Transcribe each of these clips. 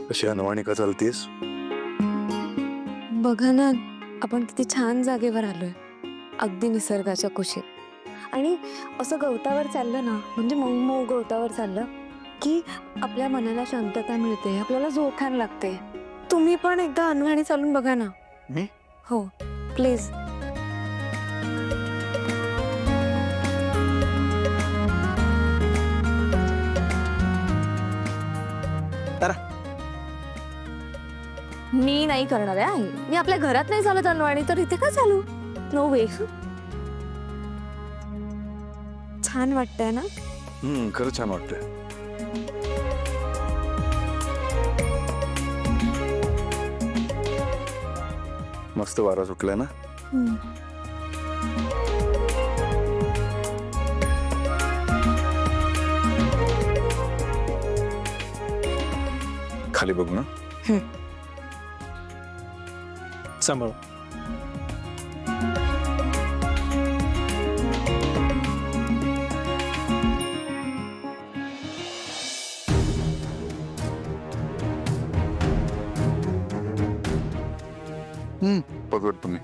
कशी अनवाणी का चालतीस? बघा ना, आपण किती छान जागेवर आलोय, अगदी निसर्गाच्या कुशीत. आणि असं गवतावर चाललं ना, म्हणजे मऊ मऊ गवतावर चाललं की आपल्या मनाला शांतता मिळते, आपल्याला झोप लागते. तुम्ही पण एकदा अनवाणी चालून बघा ना. मी? हो, प्लीज. मी नाही करणार आहे. मी आपल्या घरात नाही चालत अनवाणी, तर इथे का चालू? नो वे. छान वाटतंय ना? खरं छान वाटतंय. मस्त वारा सुटलाय ना. खाली बघू ना. सांभाळ. पकड तुम्ही.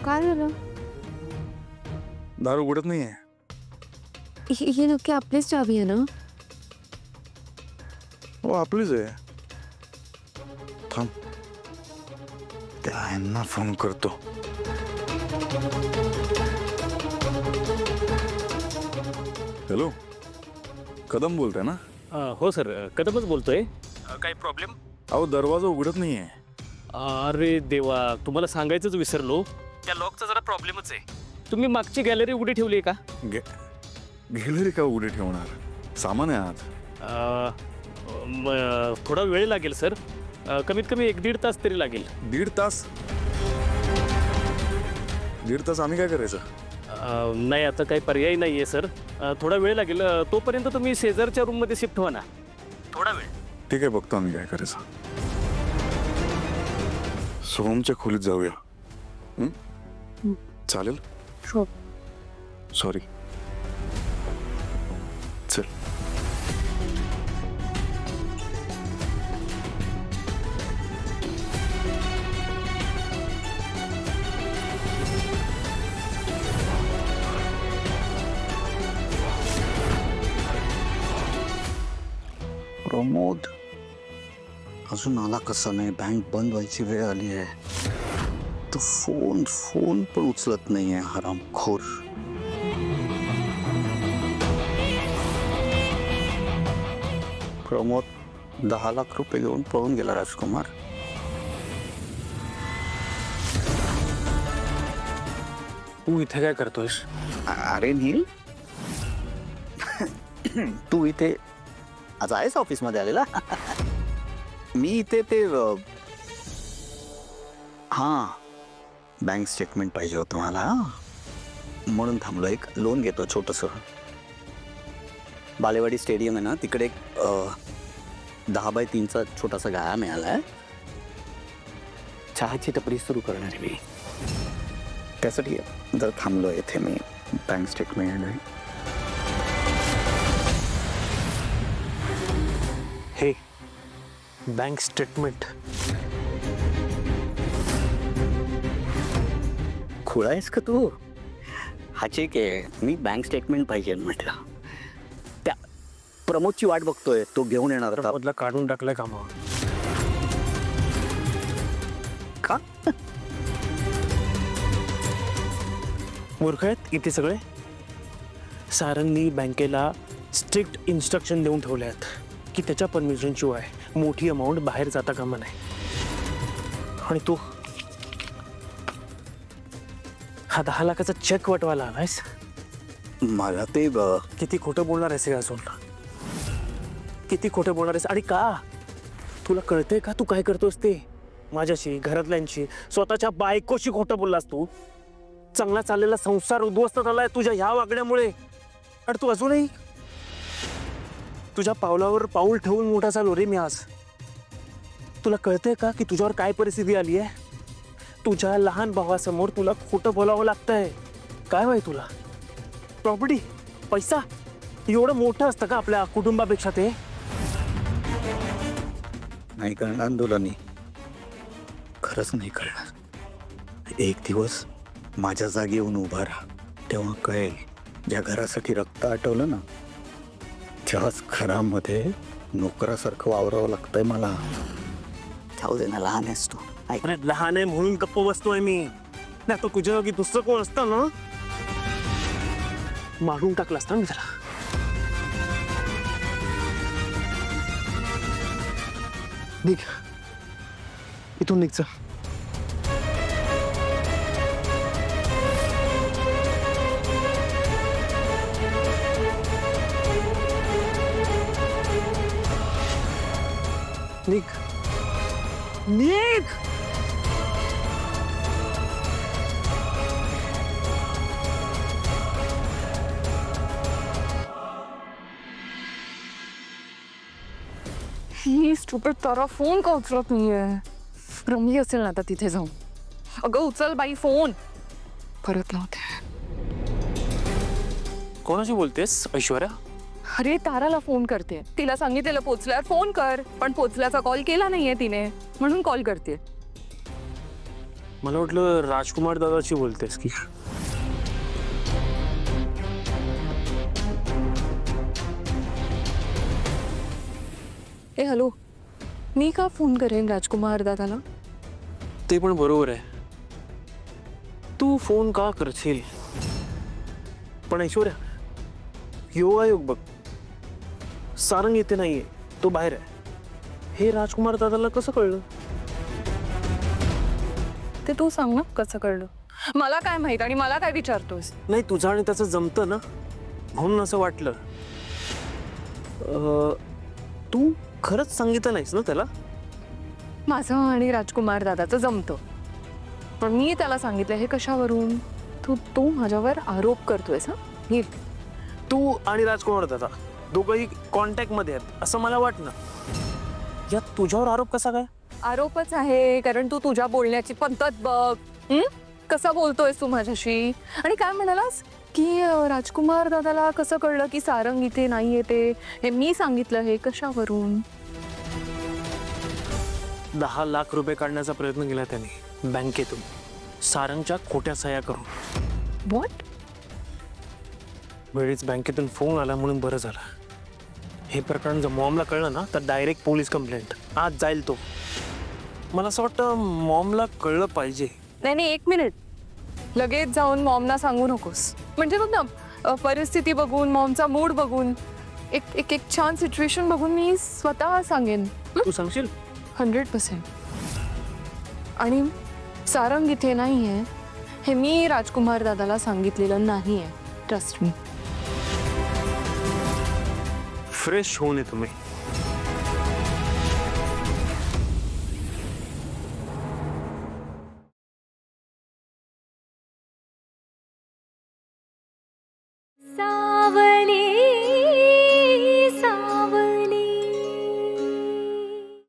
काय झालं? दार उघडत नाहीये. ही नक्की आपलीच चावी आहे ना? हो, आपलीच आहे. थांब, त्यांना फोन करतो. हॅलो, कदम बोलताय ना? हो सर, कदमच बोलतोय. काही प्रॉब्लेम? अहो, दरवाजा उघडत नाहीये. अरे देवा, तुम्हाला सांगायचंच विसरलो. त्या लॉकचा जरा प्रॉब्लेमच आहे. तुम्ही मागची गॅलरी उघडी ठेवली आहे का? गॅलरी का उघडी ठेवणार? सामान आहे आज. थोडा वेळ लागेल सर. कमीत कमी 1-1.5 तास तरी लागेल. 1.5 तास? 1.5 तास आम्ही काय करायचं? नाही, आता काही पर्याय नाही आहे सर. थोडा वेळ लागेल. तोपर्यंत तुम्ही शेजारच्या रूममध्ये शिफ्ट व्हा ना. थोडा वेळ. ठीक आहे, बघतो आम्ही काय करायचं. सोहमच्या खोलीत जाऊया. चालेल? हो. सॉरी. चल. प्रमोद अजून आला कसा नाही? बँक बंद व्हायची वेळ आली आहे. तो फोन पण उचलत नाहीये, हरामखोर. प्रमोद 10 लाख रुपये घेऊन पळून गेला. राजकुमार, तू इथे काय करतोयस? अरे नील, तू इथे आज आहेस ऑफिसमध्ये आलेला? मी इथे ते हां, बँक स्टेटमेंट पाहिजे होतं मला, म्हणून थांबलो. एक लोन घेतो छोटंसं. बालेवाडी स्टेडियम आहे ना, तिकडे एक 10x3चा छोटासा गाळा मिळाला आहे. चहाची टपरी सुरू करणार आहे मी. त्यासाठी जर थांबलो इथे मी. बँक स्टेटमेंट हे बँक स्टेटमेंट. खुळा आहेस का तू? हा चेक आहे. मी बँक स्टेटमेंट पाहिजे म्हटलं. त्या प्रमोदची वाट बघतोय, तो घेऊन येणार होता. मधला काढून टाकलाय कामावर. का? मूर्ख आहेत इथे सगळे. सारंगनी बँकेला स्ट्रिक्ट इन्स्ट्रक्शन देऊन ठेवले आहेत की त्याच्या परमिशन शिवाय मोठी अमाऊंट बाहेर जाता कामा नाही. आणि तू हा 10 लाखाचा चेक वटवायला आलायस? मला ते किती खोटं बोलणार आहेस हे अजून? किती खोटं बोलणार आहेस? आणि का? तुला कळतंय का तू काय करतोस ते? माझ्याशी, घरातल्यांशी, स्वतःच्या बायकोशी खोटं बोललास तू. चांगला चाललेला संसार उद्ध्वस्त झालाय तुझ्या ह्या वागण्यामुळे. आणि तू अजूनही तुझ्या पावलावर पाऊल ठेवून मोठा झालो रे मी आज. तुला कळतंय का की तुझ्यावर काय परिस्थिती आली आहे? तुझ्या लहान भावासमोर तुला खोटं बोलावं लागतंय. काय माहिती तुला? प्रॉपर्टी, पैसा एवढं मोठं असतं का आपल्या कुटुंबापेक्षा ते? नाही कळणार तुला, नाही खरंच नाही कळणार. एक दिवस माझ्या जागी येऊन उभा राहा, तेव्हा कळेल. ज्या घरासाठी रक्त आटवलं ना, त्याच घरामध्ये नोकरासारखं वावरावं लागतंय मला. जाऊ दे ना, लहान आहेस तू. ऐक, अरे लहान आहे म्हणून गप्प बसतोय मी, नाही तर तुझ्या जागी दुसरं कोण असतं ना मारून टाकलं असतं मी त्याला. निघ इथून, निघ चल. निघ निघ. ही स्टुपिड तारा फोन का उचलत नाहीये? रमली असेल ना आता तिथे जाऊन. अगं उचल बाई फोन. परत लावते. कोणाशी बोलतेस ऐश्वर्या? अरे ताराला फोन करते. तिला सांगितलेलं पोचल्यावर फोन कर, पण पोचल्याचा कॉल केला नाहीये तिने, म्हणून कॉल करते. मला वाटलं राजकुमार दादाशी बोलतेस की. ए हॅलो, मी का फोन करेन राजकुमार दादाला? ते पण बरोबर आहे, तू फोन का करशील? पण ऐश्वर्या, योगायोग बघ, सारंग येते नाहीये, तो बाहेर आहे. हे राजकुमार दादाला कसं कळलं? ते तू सांग ना कसं कळलं. मला काय माहित आणि मला काय विचारतोस? नाही, तुझं आणि त्याचं जमतं ना, म्हणून असं वाटलं. तू खरंच सांगितलं नाहीस ना त्याला? माझं आणि राजकुमार दादाचं जमतं, पण मी त्याला सांगितलं हे कशावरून? तू माझ्यावर आरोप करतोयस. हा नील, तू आणि राजकुमार दादा दोघंही कॉन्टॅक्ट मध्ये आहेत असं मला वाटलं. यात तुझ्यावर आरोप कसा काय? आरोपच आहे, कारण तू तुझ्या बोलण्याची पद्धत बघ. कसा बोलतोयस तू माझ्याशी? आणि काय म्हणालास की राजकुमार दादाला कसं कळलं की सारंग इथे नाही येते? हे मी सांगितलं हे कशावरून? 10 लाख रुपये काढण्याचा प्रयत्न केला त्याने बँकेतून, सारंगच्या खोट्या सह्या करून. व्हॉट? वेळीच बँकेतून फोन आला म्हणून बरं झालं. हे प्रकरण जर मॉमला कळलं ना तर डायरेक्ट पोलीस कंप्लेंट. आज जाईल तो. मला असं वाटतं मॉमला कळलं पाहिजे. नाही, 1 मिनिट. लगेच जाऊन मॉमना सांगू नकोस. म्हणजे बघ ना, परिस्थिती बघून, मॉमचा मूड बघून, एक छान सिच्युएशन बघून मी स्वतः सांगेन. तू सांगशील? 100%. आणि सारंग इथे नाही आहे हे मी राजकुमार दादाला सांगितलेलं नाही आहे. Trust me. फ्रेश होऊन ये तुम्ही.